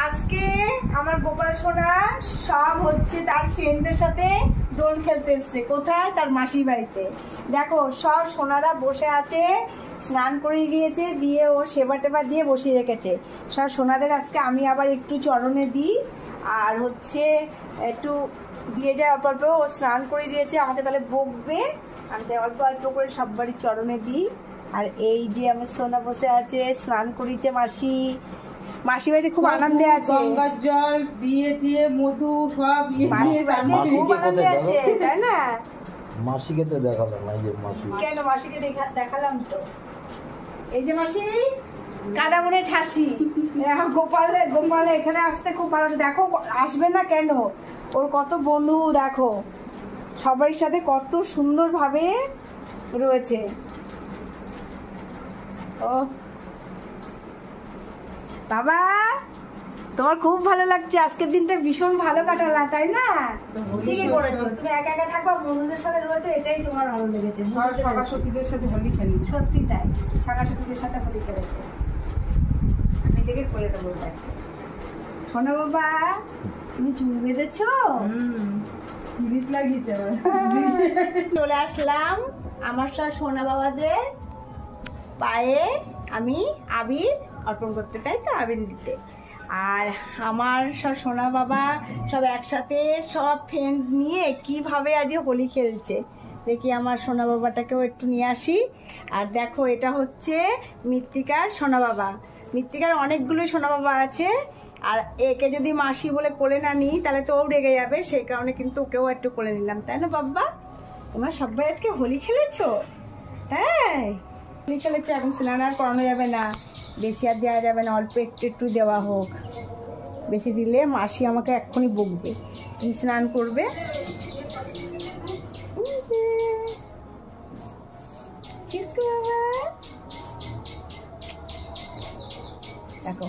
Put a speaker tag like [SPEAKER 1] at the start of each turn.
[SPEAKER 1] আজকে আমার গোপাল সোনা সব হচ্ছে তার ফ্রেন্ডদের সাথে দোল খেলতে এসছে। কোথায়? তার মাসির বাড়িতে। দেখো সব সোনারা বসে আছে, স্নান করে গিয়েছে, দিয়ে ওর সেবা টেবা দিয়ে বসিয়ে রেখেছে। সব সোনাদের আজকে আমি আবার একটু চরণে দিই, আর হচ্ছে একটু দিয়ে যায় অল্প অল্প। ও স্নান করে দিয়েছে, আমাকে তাহলে বকবে, আমি তাই অল্প অল্প করে সব বাড়ির চরণে দিই। আর এই যে আমার সোনা বসে আছে, স্নান করিয়েছে মাসি। মাসি বাড়িতে খুব আনন্দে আছে,
[SPEAKER 2] গঙ্গার জল দিয়ে দিয়ে মধু সব
[SPEAKER 1] মাসি বাড়িতে খুব আনন্দে আছে, তাই না?
[SPEAKER 3] মাসিকে তো দেখালাম না, যে মাসি
[SPEAKER 1] কেন মাসিকে দেখালাম তো। এই যে মাসি কাদা বনে ঠাসি গোপালে গোপালে এখানে আসতে খুব ভালো। দেখো আসবে না কেন, ওর কত বন্ধু দেখো, সবার সাথে কত সুন্দর ভাবে রয়েছে। ও বাবা, তোমার খুব ভালো লাগছে, আজকের দিনটা ভীষণ ভালো কাটালা, তাই না? ঠিকই করেছো, তুমি একা একা থাকো, বন্ধুদের সাথে রয়েছে, এটাই তোমার ভালো লেগেছে।
[SPEAKER 2] সখীদের সাথে হোলি খেলি।
[SPEAKER 1] সত্যি তাই, সখীদের সাথে হোলি খেলেছে। আমি এটাকে করে দেবো। শোনো বাবা, তুমি চুল বেঁধেছো?
[SPEAKER 2] কিলিপ লাগিয়েছে আবার।
[SPEAKER 1] চলে আসলাম আমার সব সোনা বাবাদের পায়ে আমি আবির অর্পণ করতে, তাই তো? আবির দিতে। আর আমার সব সোনা বাবা সব একসাথে সব ফ্রেন্ড নিয়ে কিভাবে আজ হোলি খেলছে দেখি। আমার সোনা বাবাটাকেও একটু নিয়ে আসি। আর দেখো এটা হচ্ছে মৃত্তিকার সোনা বাবা। মৃত্তিকার অনেকগুলোই সোনা বাবা আছে, আর একে যদি মাসি বলে কোলে না নিই তাহলে তো ও রেগে যাবে, সেই কারণে কিন্তু ওকেও একটু কোলে নিলাম, তাই না বাবা? তোমরা সবাই আজকে হোলি খেলেছো? হ্যাঁ হোলি খেলেছো। এখন স্নান আর করানো যাবে না, বেশি আর দেওয়া যাবে না, অল্প একটু একটু দেওয়া হোক। বেশি দিলে মাসি আমাকে এক্ষুনি বকবে। তুমি স্নান করবে, দেখো